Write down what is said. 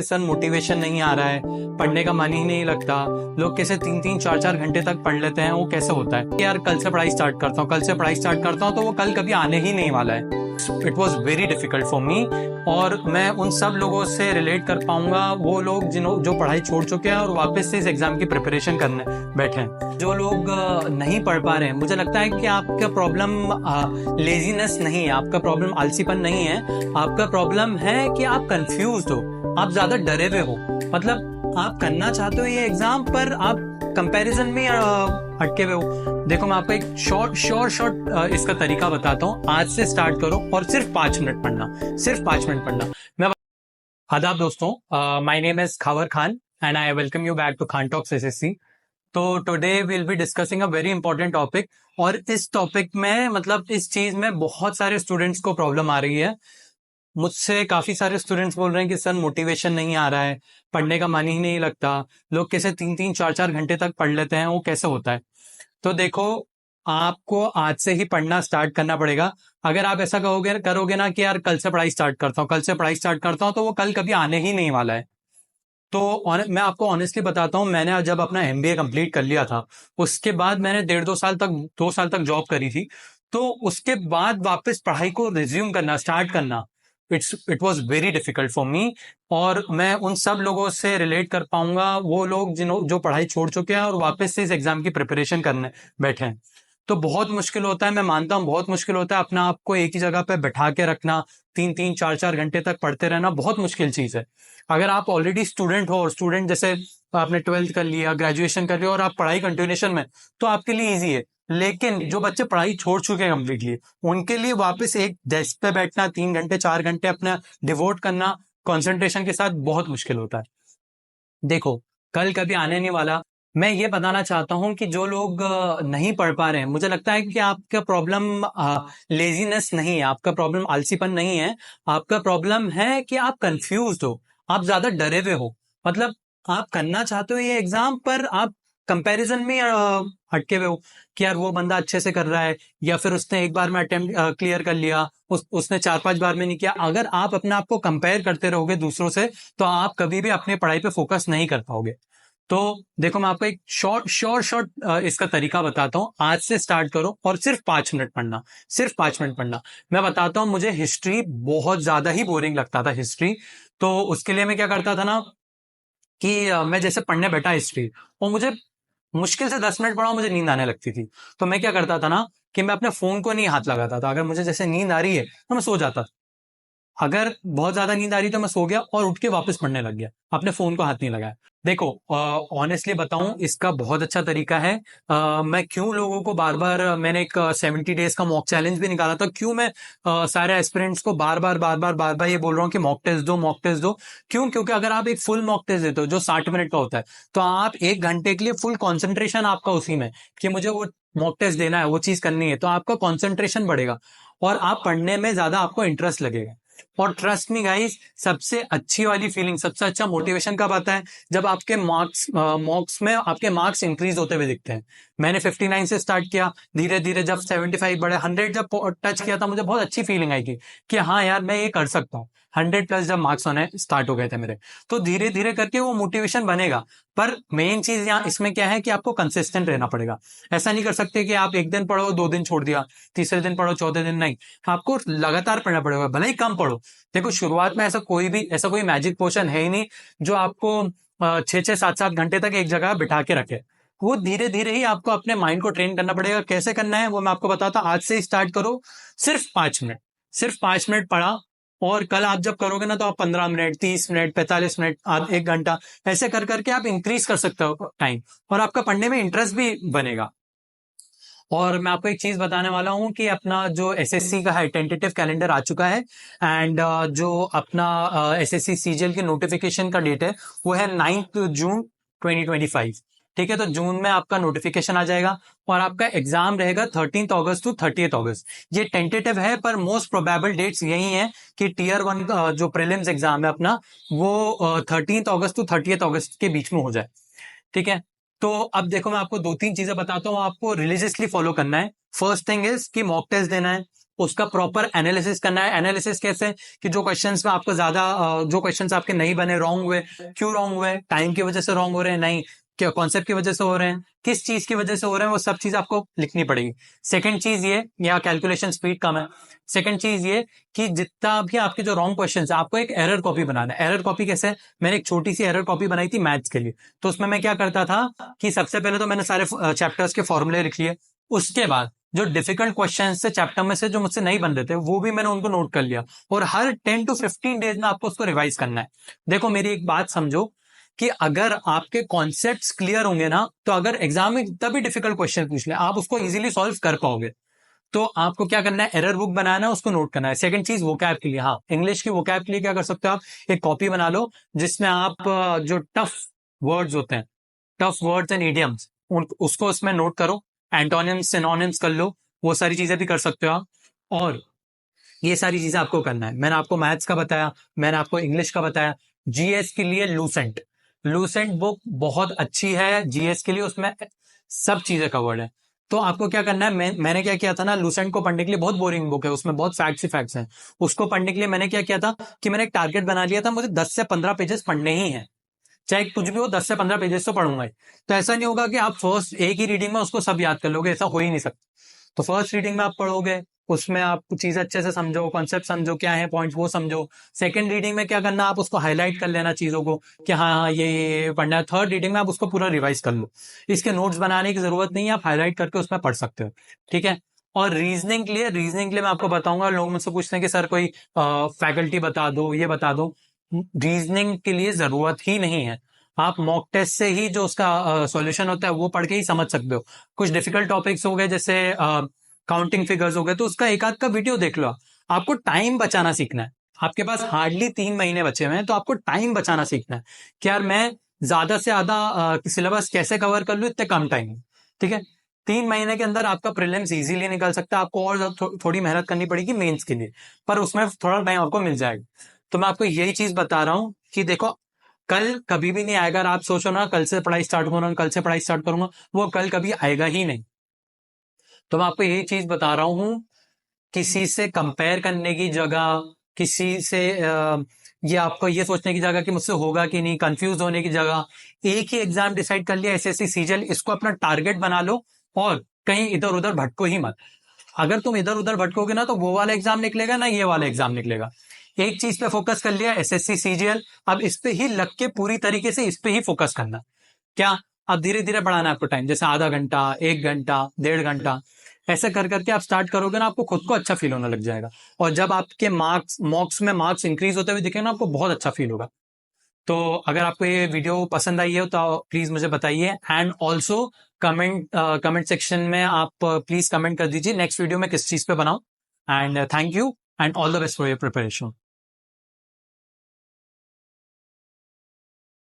सन motivation नहीं आ रहा है, पढ़ने का मन ही नहीं लगता। लोग कैसे 3-3 4-4 घंटे तक पढ़ लेते हैं, वो कैसे होता है? यार कल से पढ़ाई स्टार्ट करता हूँ, कल से पढ़ाई स्टार्ट करता हूँ, तो वो कल कभी आने ही नहीं वाला है। It was very difficult for me. और मैं उन सब लोगों से रिलेट कर पाऊंगा, वो लोग जो पढ़ाई छोड़ चुके हैं और वापस से इस एग्जाम की प्रिपरेशन करने बैठे हैं। जो लोग नहीं पढ़ पा रहे हैं, मुझे लगता है कि आपका प्रॉब्लम लेजीनेस नहीं है, आपका प्रॉब्लम आलसीपन नहीं है, आपका प्रॉब्लम है कि आप कंफ्यूज्ड हो, आप ज्यादा डरे हुए हो। मतलब आप करना चाहते हो ये एग्जाम, पर आप कंपैरिजन में अटके हुए हो। देखो मैं आपको एक शॉर्ट इसका तरीका बताता हूँ। आज से स्टार्ट करो और सिर्फ 5 मिनट पढ़ना, सिर्फ 5 मिनट पढ़ना। मैं आदाब दोस्तों, my name is Khawar Khan and I welcome you back to Khan talks SSC. तो today will be discussing a very important topic. और इस टॉपिक में मतलब इस चीज में बहुत सारे स्टूडेंट्स को प्रॉब्लम आ रही है। मुझसे काफी सारे स्टूडेंट्स बोल रहे हैं कि सर मोटिवेशन नहीं आ रहा है, पढ़ने का मन ही नहीं लगता। लोग कैसे 3-3 4-4 घंटे तक पढ़ लेते हैं, वो कैसे होता है? तो देखो, आपको आज से ही पढ़ना स्टार्ट करना पड़ेगा। अगर आप ऐसा करोगे ना कि यार कल से पढ़ाई स्टार्ट करता हूँ, कल से पढ़ाई स्टार्ट करता हूँ, तो वो कल कभी आने ही नहीं वाला है। तो मैं आपको ऑनेस्टली बताता हूँ, मैंने जब अपना एमबीए कंप्लीट कर लिया था, उसके बाद मैंने 1.5-2 साल तक जॉब करी थी। तो उसके बाद वापस पढ़ाई को रिज्यूम करना, स्टार्ट करना, it was very difficult for me. और मैं उन सब लोगों से रिलेट कर पाऊंगा, वो लोग जो पढ़ाई छोड़ चुके हैं और वापस से इस एग्जाम की प्रिपरेशन करने बैठे हैं। तो बहुत मुश्किल होता है, मैं मानता हूँ बहुत मुश्किल होता है अपना आप को एक ही जगह पे बैठा के रखना, 3-3 4-4 घंटे तक पढ़ते रहना बहुत मुश्किल चीज है। अगर आप ऑलरेडी स्टूडेंट हो, और स्टूडेंट जैसे आपने 12th कर लिया, ग्रेजुएशन कर लिया और आप पढ़ाई कंटिन्यूएशन में, तो आपके लिए इजी है। लेकिन जो बच्चे पढ़ाई छोड़ चुके हैं कम्प्लीटली, उनके लिए वापस एक डेस्क पे बैठना, 3 घंटे 4 घंटे अपना डिवोट करना कंसंट्रेशन के साथ बहुत मुश्किल होता है। देखो, कल कभी आने नहीं वाला। मैं ये बताना चाहता हूँ कि जो लोग नहीं पढ़ पा रहे हैं, मुझे लगता है कि आपका प्रॉब्लम लेजीनेस नहीं है, आपका प्रॉब्लम आलसीपन नहीं है, आपका प्रॉब्लम है कि आप कंफ्यूज्ड हो, आप ज्यादा डरे हुए हो। मतलब आप करना चाहते हो ये एग्जाम, पर आप कंपैरिजन में अटके हुए हो कि यार वो बंदा अच्छे से कर रहा है, या फिर उसने एक बार में अटेम्प्ट क्लियर कर लिया, उसने 4-5 बार में नहीं किया। अगर आप अपने आप को कंपेयर करते रहोगे दूसरों से, तो आप कभी भी अपनी पढ़ाई पे फोकस नहीं कर पाओगे। तो देखो मैं आपको एक शॉर्ट इसका तरीका बताता हूँ। आज से स्टार्ट करो और सिर्फ 5 मिनट पढ़ना, सिर्फ 5 मिनट पढ़ना। मैं बताता हूँ, मुझे हिस्ट्री बहुत ज्यादा ही बोरिंग लगता था, हिस्ट्री। तो उसके लिए मैं क्या करता था ना, कि मैं जैसे पढ़ने बैठा हिस्ट्री, और मुझे मुश्किल से 10 मिनट पढ़ा, मुझे नींद आने लगती थी। तो मैं क्या करता था ना, कि मैं अपने फोन को नहीं हाथ लगाता था। अगर मुझे जैसे नींद आ रही है तो मैं सो जाता। अगर बहुत ज्यादा नींद आ रही तो मैं सो गया और उठ के वापस पढ़ने लग गया, अपने फोन को हाथ नहीं लगाया। देखो, ऑनेस्टली बताऊं, इसका बहुत अच्छा तरीका है। मैं क्यों लोगों को बार बार, मैंने एक 70 डेज का मॉक चैलेंज भी निकाला था, क्यों मैं सारे एस्पिरेंट्स को बार बार ये बोल रहा हूँ कि मॉक टेस्ट दो, मॉक टेस्ट दो। क्यों? क्योंकि अगर आप एक फुल मॉक टेस्ट देते हो जो 60 मिनट का होता है, तो आप 1 घंटे के लिए फुल कॉन्सेंट्रेशन आपका उसी में, कि मुझे वो मॉक टेस्ट देना है, वो चीज करनी है, तो आपका कॉन्सेंट्रेशन बढ़ेगा और आप पढ़ने में ज्यादा आपको इंटरेस्ट लगेगा। और ट्रस्ट मी गाइस, सबसे अच्छी वाली फीलिंग, सबसे अच्छा मोटिवेशन कब आता है? जब आपके मॉक्स में आपके मार्क्स इंक्रीज होते हुए दिखते हैं। मैंने 59 से स्टार्ट किया, धीरे धीरे जब 75 बढ़े, 100 जब टच किया था, मुझे बहुत अच्छी फीलिंग आई थी कि हाँ यार मैं ये कर सकता हूँ। 100+ जब मार्क्स होने स्टार्ट हो गए थे मेरे, तो धीरे धीरे करके वो मोटिवेशन बनेगा। पर मेन चीज यहाँ इसमें क्या है कि आपको कंसिस्टेंट रहना पड़ेगा। ऐसा नहीं कर सकते कि आप एक दिन पढ़ो, 2 दिन छोड़ दिया, तीसरे दिन पढ़ो, चौथे दिन नहीं। आपको लगातार पढ़ना पड़ेगा, भले ही कम पढ़ो। देखो, शुरुआत में ऐसा कोई मैजिक पोशन है ही नहीं जो आपको 6-6 7-7 घंटे तक एक जगह बिठा के रखे। वो धीरे धीरे ही आपको अपने माइंड को ट्रेन करना पड़ेगा। कैसे करना है वो मैं आपको बताता हूँ। आज से ही स्टार्ट करो, सिर्फ 5 मिनट, सिर्फ 5 मिनट पढ़ा। और कल आप जब करोगे ना, तो आप 15 मिनट, 30 मिनट, 45 मिनट, आप 1 घंटा, ऐसे कर करके आप इंक्रीज कर सकते हो टाइम, और आपका पढ़ने में इंटरेस्ट भी बनेगा। और मैं आपको एक चीज बताने वाला हूँ कि अपना जो एसएससी का है टेंटेटिव कैलेंडर आ चुका है। एंड जो अपना एसएससी सीजीएल की नोटिफिकेशन का डेट है, वो है 9 जून 2025। ठीक है, तो जून में आपका नोटिफिकेशन आ जाएगा और आपका एग्जाम रहेगा 13 अगस्त टू 30 अगस्त। ये टेंटेटिव है, पर मोस्ट प्रोबेबल डेट्स यही हैं कि टियर 1 जो प्रीलिम्स एग्जाम है अपना, वो 13 अगस्त टू 30 अगस्त के बीच में हो जाए। ठीक है, तो अब देखो मैं आपको 2-3 चीजें बताता हूँ, आपको रिलीजियसली फॉलो करना है। फर्स्ट थिंग इज कि मॉक टेस्ट देना है। उसका प्रॉपर एनालिसिस करना है। एनालिसिस कैसे कि जो क्वेश्चंस में आपको ज्यादा जो क्वेश्चंस आपके नहीं बने, रॉन्ग हुए, क्यों रॉन्ग हुए, टाइम की वजह से रॉन्ग हो रहे हैं, नहीं क्या कॉन्सेप्ट की वजह से हो रहे हैं, किस चीज की वजह से हो रहे हैं, वो सब चीज आपको लिखनी पड़ेगी। सेकंड चीज ये, या कैलकुलेशन स्पीड कम है। सेकंड चीज ये कि जितना भी आपके जो रॉन्ग क्वेश्चन है आपको एक एरर कॉपी बनाना है। एरर कॉपी कैसे? मैंने एक छोटी सी एरर कॉपी बनाई थी मैथ्स के लिए। तो उसमें मैं क्या करता था कि सबसे पहले तो मैंने सारे चैप्टर्स के फॉर्मूले लिख लिए। उसके बाद जो डिफिकल्ट क्वेश्चन से चैप्टर में से जो मुझसे नहीं बन रहे थे वो भी मैंने उनको नोट कर लिया, और हर 10 to 15 डेज में आपको उसको रिवाइज करना है। देखो मेरी एक बात समझो कि अगर आपके कॉन्सेप्ट्स क्लियर होंगे ना, तो अगर एग्जाम में जितना भी डिफिकल्ट क्वेश्चन पूछ ले आप उसको इजीली सॉल्व कर पाओगे। तो आपको क्या करना है, एरर बुक बनाना है, उसको नोट करना है। सेकंड चीज वोकैब के लिए, हाँ इंग्लिश की वोकैब के लिए क्या कर सकते हो आप, एक कॉपी बना लो जिसमें आप जो टफ वर्ड्स होते हैं, टफ वर्ड्स एंड इडियम्स, उसको उसमें नोट करो। एंटोनिम्स सिनोनिम्स कर लो, वो सारी चीजें भी कर सकते हो आप। और ये सारी चीजें आपको करना है। मैंने आपको मैथ्स का बताया, मैंने आपको इंग्लिश का बताया। जीएस के लिए लूसेंट, लूसेंट बुक बहुत अच्छी है जीएस के लिए, उसमें सब चीजें कवर्ड है। तो आपको क्या करना है, मैंने क्या किया था ना, लूसेंट को पढ़ने के लिए बहुत बोरिंग बुक है, उसमें बहुत फैक्ट्स ही फैक्ट्स हैं। उसको पढ़ने के लिए मैंने क्या किया था कि मैंने एक टारगेट बना लिया था, मुझे 10 से 15 पेजेस पढ़ने ही हैं, चाहे कुछ भी हो 10 से 15 पेजेस तो पढ़ूंगा ही। तो ऐसा नहीं होगा कि आप फर्स्ट एक ही रीडिंग में उसको सब याद कर लोगे, ऐसा हो ही नहीं सकता। तो फर्स्ट रीडिंग में आप पढ़ोगे, उसमें आप कुछ चीजें अच्छे से समझो, कॉन्सेप्ट समझो, क्या है पॉइंट्स वो समझो। सेकंड रीडिंग में क्या करना, आप उसको हाईलाइट कर लेना चीजों को कि हाँ हाँ ये पढ़ना है। थर्ड रीडिंग में आप उसको पूरा रिवाइज कर लो, इसके नोट्स बनाने की जरूरत नहीं है, आप हाईलाइट करके उसमें पढ़ सकते हो, ठीक है। और रीजनिंग के लिए मैं आपको बताऊंगा, लोग मुझसे पूछते हैं कि सर कोई फैकल्टी बता दो, ये बता दो। रीजनिंग के लिए जरूरत ही नहीं है, आप मॉक टेस्ट से ही जो उसका सॉल्यूशन होता है वो पढ़ के ही समझ सकते हो। कुछ डिफिकल्ट टॉपिक्स हो गए जैसे काउंटिंग फिगर्स हो गए, तो उसका एक आध का वीडियो देख लो। आपको टाइम बचाना सीखना है, आपके पास हार्डली 3 महीने बचे हुए हैं, तो आपको टाइम बचाना सीखना है कि यार मैं ज्यादा से ज्यादा सिलेबस कैसे कवर कर लूँ इतने कम टाइम में, ठीक है। 3 महीने के अंदर आपका प्रीलिम्स इजीली निकल सकता है, आपको और थोड़ी मेहनत करनी पड़ेगी मेंस के लिए, पर उसमें थोड़ा टाइम आपको मिल जाएगा। तो मैं आपको यही चीज बता रहा हूँ कि देखो कल कभी भी नहीं आएगा। अगर आप सोचो ना कल से पढ़ाई स्टार्ट करूंगा, कल से पढ़ाई स्टार्ट करूंगा, वो कल कभी आएगा ही नहीं। तो मैं आपको यही चीज बता रहा हूं, किसी से कंपेयर करने की जगह, किसी से ये आपको ये सोचने की जगह कि मुझसे होगा कि नहीं, कंफ्यूज होने की जगह, एक ही एग्जाम डिसाइड कर लिया एसएससी सीजीएल, इसको अपना टारगेट बना लो और कहीं इधर उधर भटको ही मत। अगर तुम इधर उधर भटकोगे ना तो वो वाला एग्जाम निकलेगा ना ये वाला एग्जाम निकलेगा। एक चीज पे फोकस कर लिया एसएससी सीजीएल, अब इस पे ही लग के पूरी तरीके से इस पे ही फोकस करना। क्या, अब धीरे धीरे बढ़ाना है आपको टाइम, जैसे आधा घंटा, 1 घंटा, 1.5 घंटा, ऐसे कर करके आप स्टार्ट करोगे ना, आपको खुद को अच्छा फील होने लग जाएगा। और जब आपके मार्क्स इंक्रीज होते हुए दिखेंगे ना, आपको बहुत अच्छा फील होगा। तो अगर आपको ये वीडियो पसंद आई है तो प्लीज मुझे बताइए, एंड ऑल्सो कमेंट सेक्शन में आप प्लीज कमेंट कर दीजिए नेक्स्ट वीडियो में किस चीज पे बनाऊं। And thank you and all the best for your preparation.